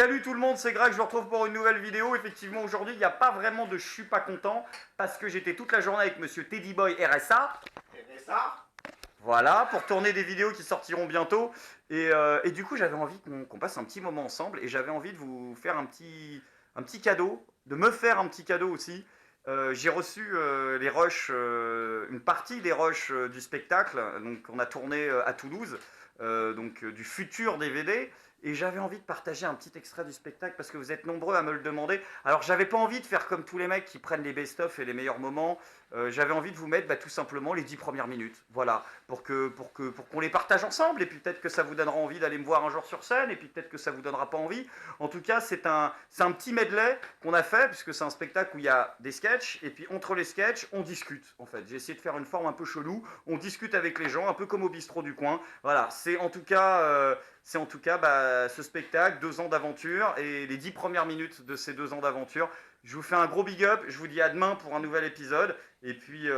Salut tout le monde, c'est Greg, je vous retrouve pour une nouvelle vidéo. Effectivement, aujourd'hui, il n'y a pas vraiment de « je suis pas content » parce que j'étais toute la journée avec monsieur Teddy Boy RSA. Voilà, pour tourner des vidéos qui sortiront bientôt. Et du coup, j'avais envie qu'on passe un petit moment ensemble et j'avais envie de vous faire un petit cadeau, de me faire un petit cadeau aussi. J'ai reçu les rushs, une partie des rushs du spectacle, donc on a tourné à Toulouse, du futur DVD. Et j'avais envie de partager un petit extrait du spectacle parce que vous êtes nombreux à me le demander. Alors j'avais pas envie de faire comme tous les mecs qui prennent les best-of et les meilleurs moments. J'avais envie de vous mettre tout simplement les 10 premières minutes. Voilà, pour qu'on les partage ensemble. Et puis peut-être que ça vous donnera envie d'aller me voir un jour sur scène. Et puis peut-être que ça vous donnera pas envie. En tout cas, c'est un petit medley qu'on a fait puisque c'est un spectacle où il y a des sketchs. Et puis entre les sketchs, on discute en fait. J'ai essayé de faire une forme un peu chelou. On discute avec les gens, un peu comme au bistrot du coin. Voilà, c'est en tout cas... ce spectacle, 2 ans d'aventure et les 10 premières minutes de ces 2 ans d'aventure. Je vous fais un gros big up, je vous dis à demain pour un nouvel épisode. Et puis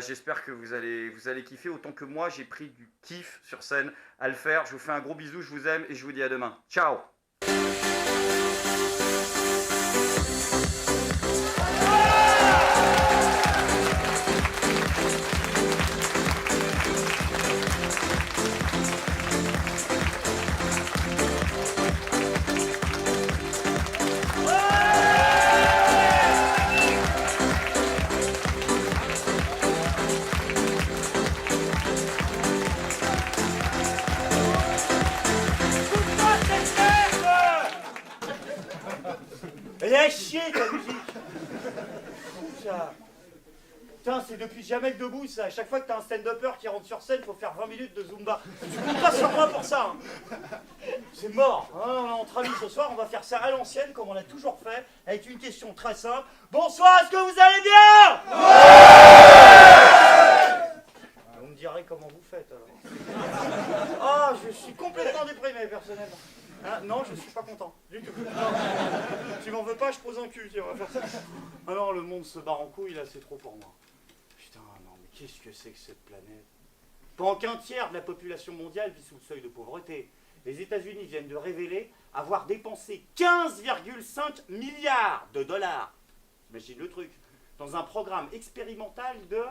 j'espère que vous allez kiffer autant que moi. J'ai pris du kiff sur scène à le faire. Je vous fais un gros bisou, je vous aime et je vous dis à demain. Ciao! Elle est à chier ta musique. Putain, c'est depuis Jamel Debout ça. À chaque fois que t'as un stand-upper qui rentre sur scène, faut faire 20 minutes de Zumba. Tu comptes pas sur moi pour ça. Hein. C'est mort. Hein, on est entre amis ce soir, on va faire ça à l'ancienne comme on l'a toujours fait, avec une question très simple. Bonsoir, est-ce que vous allez bien? Vous me direz comment vous faites alors. Ah, je suis complètement déprimé personnellement. Hein, non, je suis pas content, du tout. Non. Tu m'en veux pas, je pose un cul, on va faire ça. Ah non, le monde se barre en couille, là, c'est trop pour moi. Putain, non, mais qu'est-ce que c'est que cette planète? Pendant qu'un tiers de la population mondiale vit sous le seuil de pauvreté, les États-Unis viennent de révéler avoir dépensé 15,5 milliards de dollars, j'imagine le truc, dans un programme expérimental de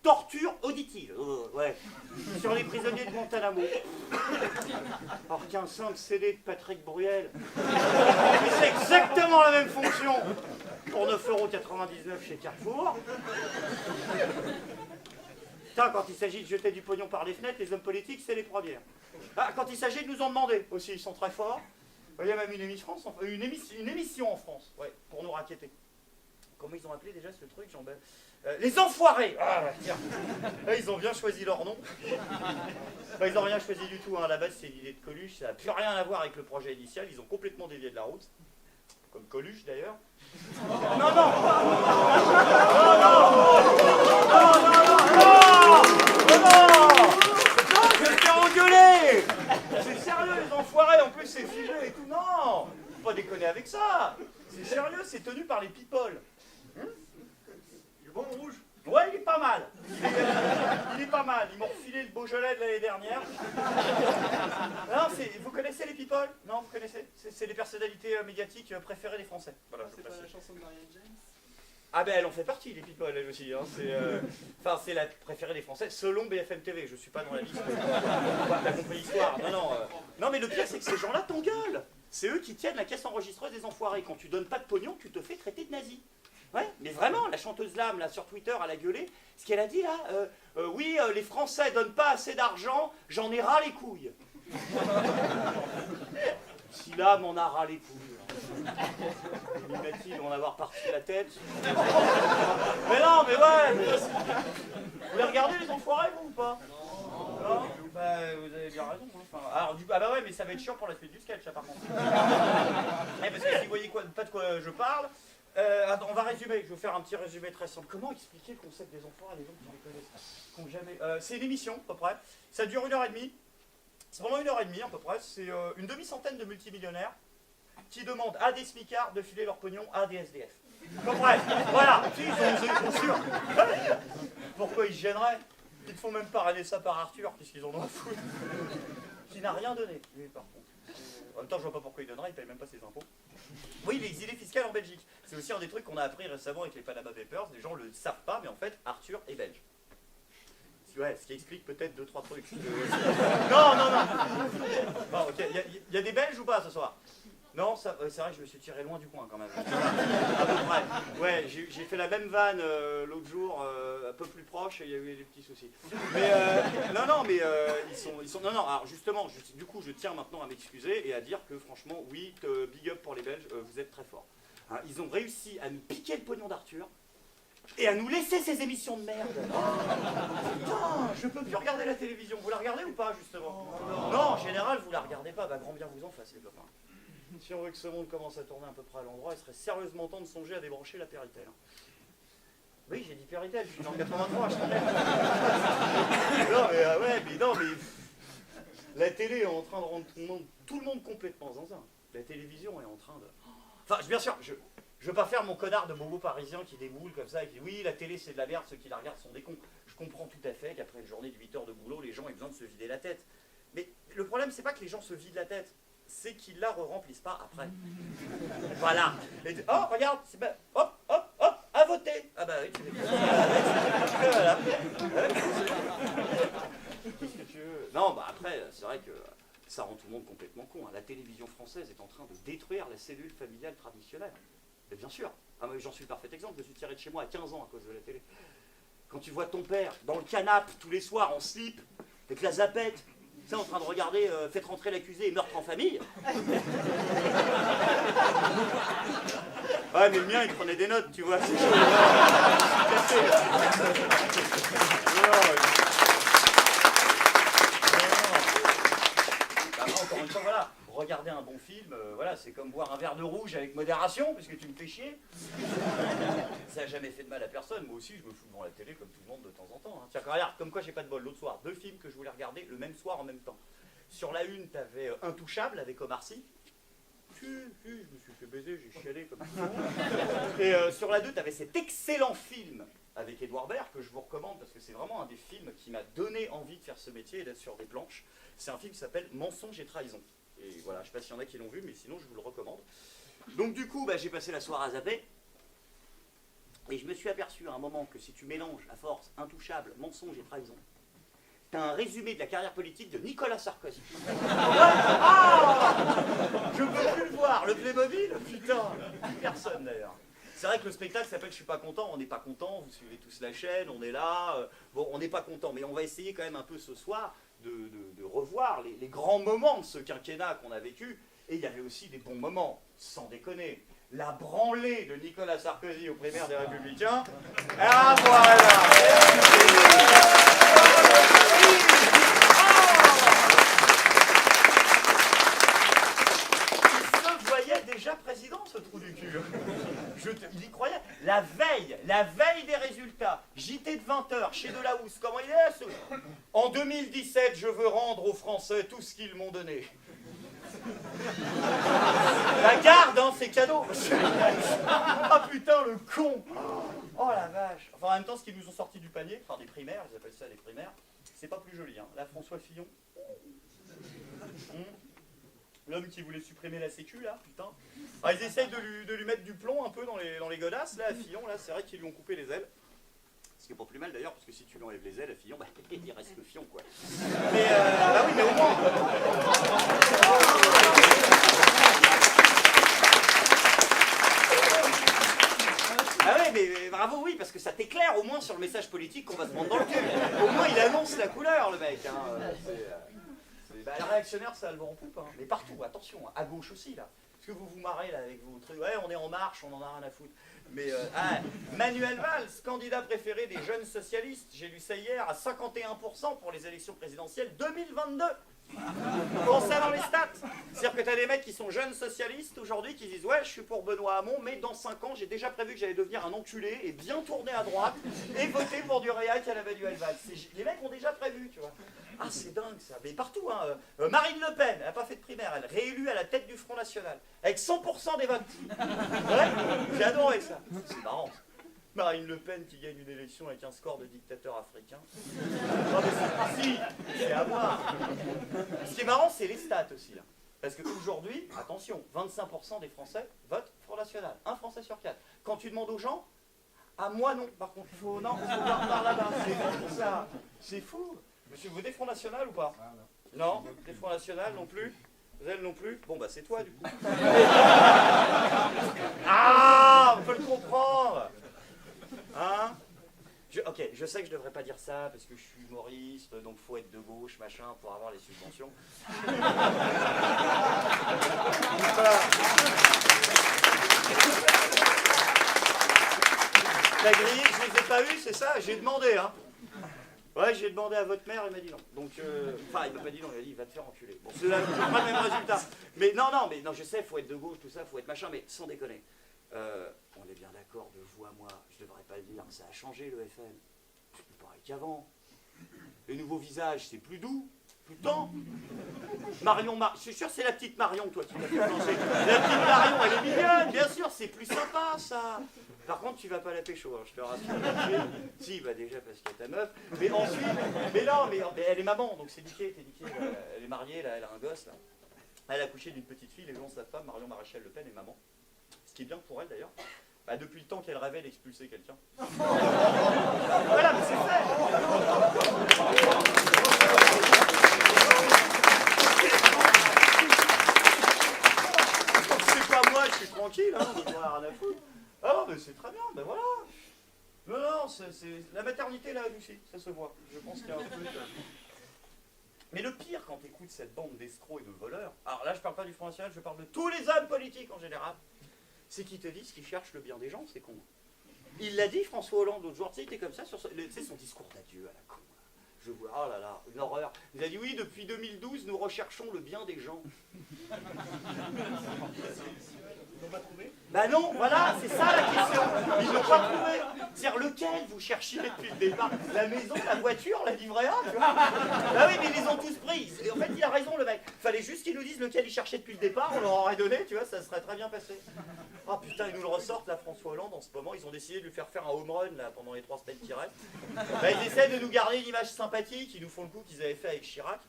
torture auditive, ouais, sur les prisonniers de Guantanamo. Alors qu'un simple CD de Patrick Bruel, c'est exactement la même fonction pour 9,99 € chez Carrefour. Putain, quand il s'agit de jeter du pognon par les fenêtres, les hommes politiques, c'est les premiers. Ah, quand il s'agit de nous en demander aussi, ils sont très forts. Il y a même une émission en France, ouais, pour nous raqueter. Comment ils ont appelé déjà ce truc, Jean-Baptiste? Les enfoirés. Ah, tiens. Là, ils ont bien choisi leur nom. Ils n'ont rien choisi du tout. Hein. À la base, c'est l'idée de Coluche. Ça n'a plus rien à voir avec le projet initial. Ils ont complètement dévié de la route. Comme Coluche, d'ailleurs. Non, non. Non, je vais me faire engueuler. C'est sérieux, les enfoirés. En plus, c'est filmé et tout. Non, faut pas déconner avec ça. C'est sérieux, c'est tenu par les people. Bon rouge. Ouais, il est pas mal. Il est pas mal. Ils m'ont refilé le Beaujolais de l'année dernière. Non, vous connaissez les people? Non, vous connaissez? C'est les personnalités médiatiques préférées des Français. Voilà, c'est pas la chanson de Marianne James? Ah ben, elle en fait partie, les people, elle aussi. Hein. C'est la préférée des Français, selon BFM TV. Je suis pas dans la liste. T'as compris l'histoire. Non, mais le pire, c'est que ces gens-là t'engueulent. C'est eux qui tiennent la caisse enregistreuse des enfoirés. Quand tu donnes pas de pognon, tu te fais traiter de nazi. Ouais, mais vraiment, la chanteuse Lame, là, sur Twitter, elle a gueulé. Ce qu'elle a dit, là, oui, les Français donnent pas assez d'argent, j'en ai ras les couilles. Si Lame en a ras les couilles. Imagine en avoir parti la tête. Mais non, mais ouais. Vous les regardez, les enfoirés, vous, ou pas? Non, bah, vous avez bien raison. Hein. Enfin, alors, ah bah ouais, mais ça va être chiant pour la suite du sketch, là, par contre. Parce que si vous voyez pas de quoi je parle, on va résumer, je vais vous faire un petit résumé très simple. Comment expliquer le concept des enfants à des gens qui les connaissent, qui ont jamais... c'est une émission, à peu près. Ça dure 1h30. C'est pendant 1h30, à peu près. C'est une demi-centaine de multimillionnaires qui demandent à des smicards de filer leur pognon à des SDF. À peu près. Voilà. Si, ils ont osé, bien sûr. Pourquoi ils se gêneraient? Ils ne font même pas râler ça par Arthur, puisqu'ils en ont à foutre. Qui n'a rien donné, lui, par contre. En même temps, je vois pas pourquoi il donnerait, il paye même pas ses impôts. Oui, il est exilé fiscal en Belgique. C'est aussi un des trucs qu'on a appris récemment avec les Panama Papers. Les gens le savent pas, mais en fait, Arthur est belge. Ouais, ce qui explique peut-être 2-3 trucs. Non. Bon, ok, il y a des Belges ou pas ce soir? Non, c'est vrai que je me suis tiré loin du coin quand même. À peu près. Ouais, j'ai fait la même vanne l'autre jour, un peu plus proche, et il y a eu des petits soucis. Mais ils sont. Non, alors justement, du coup, je tiens maintenant à m'excuser et à dire que franchement, oui, big up pour les Belges, vous êtes très forts. Hein, ils ont réussi à nous piquer le pognon d'Arthur et à nous laisser ces émissions de merde. Putain, je peux plus regarder la télévision. Vous la regardez ou pas, justement? Non, en général, vous la regardez pas. Bah, grand bien vous en fasse, les copains. Si on veut que ce monde commence à tourner à peu près à l'endroit, il serait sérieusement temps de songer à débrancher la Péritel. Oui, j'ai dit Péritel, je suis dans le 83, je t'en non, mais la télé est en train de rendre tout le monde complètement zinzin. La télévision est en train de... Enfin, bien sûr, je veux pas faire mon connard de bobo parisien qui déboule comme ça et qui dit oui, la télé c'est de la merde, ceux qui la regardent sont des cons. Je comprends tout à fait qu'après une journée de 8 heures de boulot, les gens aient besoin de se vider la tête. Mais le problème, c'est pas que les gens se vident la tête, c'est qu'ils la re-remplissent pas après. Voilà. Oh, regarde, hop, à voter. Ah bah oui, tu voilà. Qu'est-ce que tu veux? Non, bah après, c'est vrai que ça rend tout le monde complètement con. Hein. La télévision française est en train de détruire la cellule familiale traditionnelle. Et bien sûr. Ah, j'en suis le parfait exemple. Je me suis tiré de chez moi à 15 ans à cause de la télé. Quand tu vois ton père dans le canapé tous les soirs en slip, avec la zapette, tu sais, en train de regarder Faites rentrer l'accusé et meurtre en famille. Ouais, mais le mien, il prenait des notes, tu vois. C'est chaud. Encore une fois, voilà. Regarder un bon film, voilà, c'est comme boire un verre de rouge avec modération, puisque tu me fais chier. Ça n'a jamais fait de mal à personne. Moi aussi, je me fous devant la télé comme tout le monde de temps en temps. Hein. Tiens, regarde, comme quoi j'ai pas de bol. L'autre soir, 2 films que je voulais regarder le même soir en même temps. Sur la une, t'avais Intouchable avec Omar Sy. Je me suis fait baiser, j'ai chialé comme tout le monde. Et sur la 2, t'avais cet excellent film avec Edouard Baird que je vous recommande parce que c'est vraiment un des films qui m'a donné envie de faire ce métier et d'être sur des planches. C'est un film qui s'appelle Mensonge et trahison. Et voilà, je sais pas s'il y en a qui l'ont vu, mais sinon je vous le recommande. Donc du coup, j'ai passé la soirée à zapper. Et je me suis aperçu à un moment que si tu mélanges à force Intouchable, Mensonge et trahison, t'as un résumé de la carrière politique de Nicolas Sarkozy. Je peux plus le voir, le Playmobil, putain. Personne d'ailleurs. C'est vrai que le spectacle s'appelle Je suis pas content, on n'est pas content, vous suivez tous la chaîne, on est là, bon, on n'est pas content, mais on va essayer quand même un peu ce soir de revoir les grands moments de ce quinquennat qu'on a vécu, et il y avait aussi des bons moments, sans déconner. La branlée de Nicolas Sarkozy aux primaires des Républicains. Ah voilà. Il se voyait déjà président, ce trou du cul. Il y croyait. La veille des résultats, JT de 20h, chez Delahousse, comment il est ce... En 2017, je veux rendre aux Français tout ce qu'ils m'ont donné. La garde, hein, c'est cadeau. Ah putain, le con. Oh la vache. Enfin, en même temps, ce qu'ils nous ont sorti du panier, enfin des primaires, ils appellent ça des primaires, c'est pas plus joli. Hein. Là, François Fillon. L'homme qui voulait supprimer la sécu, là, putain. Alors, ils essayent de lui mettre du plomb un peu dans les godasses, là, à Fillon, là, c'est vrai qu'ils lui ont coupé les ailes. Ce qui est pas plus mal d'ailleurs, parce que si tu lui enlèves les ailes à Fillon, il reste que Fillon, quoi. Mais, bah oui, mais au moins... Ah ouais, mais bravo, oui, parce que ça t'éclaire au moins sur le message politique qu'on va se prendre dans le cul. Au moins, il annonce la couleur, le mec. Hein. Les réactionnaires, ça a le vent en poupe. Hein. Mais partout, attention, à gauche aussi, là. Parce que vous vous marrez, là, avec vos trucs. Ouais, on est en marche, on en a rien à foutre. Mais, Manuel Valls, candidat préféré des jeunes socialistes, j'ai lu ça hier, à 51% pour les élections présidentielles 2022. Concernant les stats, c'est-à-dire que tu as des mecs qui sont jeunes socialistes aujourd'hui qui disent ouais je suis pour Benoît Hamon mais dans 5 ans j'ai déjà prévu que j'allais devenir un enculé et bien tourner à droite et voter pour du réac à la Manuel Valls. Les mecs ont déjà prévu, tu vois. Ah c'est dingue ça, mais partout hein. Marine Le Pen, elle n'a pas fait de primaire, elle réélue à la tête du Front National avec 100% des votes. Ouais, j'ai adoré ça, c'est marrant. Marine Le Pen qui gagne une élection avec un score de dictateur africain. Non mais si, c'est à voir. Ce qui est marrant, c'est les stats aussi. Hein. Parce qu'aujourd'hui, attention, 25% des Français votent Front National. Un Français sur 4. Quand tu demandes aux gens, à moi non, par contre, il faut voir par là-bas. C'est fou ça. C'est fou. Monsieur, vous votez Front National ou pas? Non, des Front National non plus? Vous elle non plus? Bon, bah c'est toi du coup. Ah, on peut le comprendre. Hein? Ok, je sais que je devrais pas dire ça parce que je suis humoriste, donc faut être de gauche, machin, pour avoir les subventions. La grille, je les ai pas eu, c'est ça? J'ai demandé, hein. Ouais, j'ai demandé à votre mère, elle m'a dit non. Donc, enfin, il m'a pas dit non, il m'a dit, il va te faire enculer. Bon, c'est pas le même résultat. Mais non, je sais, faut être de gauche, tout ça, faut être machin, mais sans déconner. On est bien d'accord, de vous à moi, je devrais pas le dire, ça a changé le FN. C'est plus pareil qu'avant. Les nouveaux visages, c'est plus doux, plus tendre. Je suis sûr que c'est la petite Marion, toi, qui m'a fait penser. La petite Marion, elle est mignonne, bien sûr, c'est plus sympa, ça. Par contre, tu vas pas la pécho, hein, je te rassure. Si, bah déjà parce qu'il y a ta meuf. Mais ensuite, mais elle est maman, donc c'est niqué, t'es niqué. Elle est mariée, là, elle a un gosse, là. Elle a accouché d'une petite fille, les gens savent pas, Marion Maréchal Le Pen est maman. Ce qui est bien pour elle, d'ailleurs. Bah, depuis le temps qu'elle rêvait d'expulser quelqu'un. Voilà, mais c'est fait. C'est pas moi, je suis tranquille, hein, je n'ai rien à foutre. Ah non, mais c'est très bien, ben voilà. Non, la maternité l'a adouci, ça se voit. Je pense qu'il y a un truc. Mais le pire quand tu écoutes cette bande d'escrocs et de voleurs, alors là je parle pas du Front National, je parle de tous les hommes politiques en général, c'est qu'ils te disent qu'ils cherchent le bien des gens, c'est con. Il l'a dit François Hollande l'autre jour, tu sais, il était comme ça sur son discours d'adieu à la con. Je vois, oh là là, une horreur. Il a dit oui, depuis 2012, nous recherchons le bien des gens. Ils n'ont pas trouvé? Bah non, voilà, c'est ça la question. Ils n'ont pas trouvé. C'est-à-dire lequel vous cherchiez depuis le départ? La maison, la voiture, la livret A, tu vois? Bah oui, mais ils les ont tous pris. En fait, il a raison, le mec. Fallait juste qu'ils nous disent lequel ils cherchaient depuis le départ, on leur aurait donné, tu vois, ça serait très bien passé. Oh putain, ils nous le ressortent, là, François Hollande, en ce moment. Ils ont décidé de lui faire un home run, là, pendant les 3 semaines qui restent. Bah, ils essaient de nous garder une image sympathique, ils nous font le coup qu'ils avaient fait avec Chirac.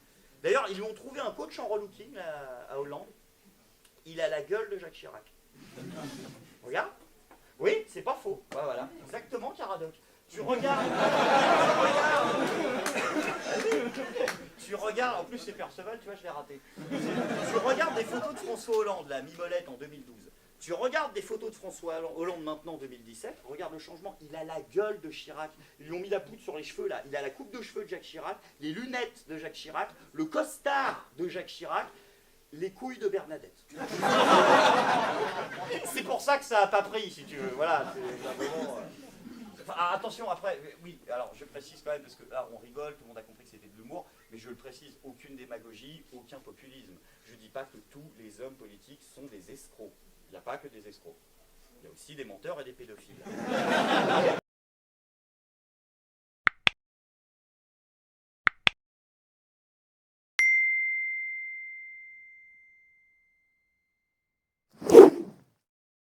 D'ailleurs, ils lui ont trouvé un coach en relooking, là, à Hollande. Il a la gueule de Jacques Chirac. Regarde. Oui, c'est pas faux. Ouais, voilà. Exactement, Caradoc. Tu regardes. Tu regardes. En plus, c'est Perceval, tu vois, je l'ai raté. Tu regardes des photos de François Hollande, la Mimolette en 2012. Tu regardes des photos de François Hollande maintenant en 2017. Regarde le changement. Il a la gueule de Chirac. Ils lui ont mis la poudre sur les cheveux, là. Il a la coupe de cheveux de Jacques Chirac, les lunettes de Jacques Chirac, le costard de Jacques Chirac. Les couilles de Bernadette. C'est pour ça que ça n'a pas pris, si tu veux. Voilà, c'est simplement... Enfin, attention, après, oui, alors je précise quand même, parce que là, on rigole, tout le monde a compris que c'était de l'humour, mais je le précise, aucune démagogie, aucun populisme. Je ne dis pas que tous les hommes politiques sont des escrocs. Il n'y a pas que des escrocs. Il y a aussi des menteurs et des pédophiles.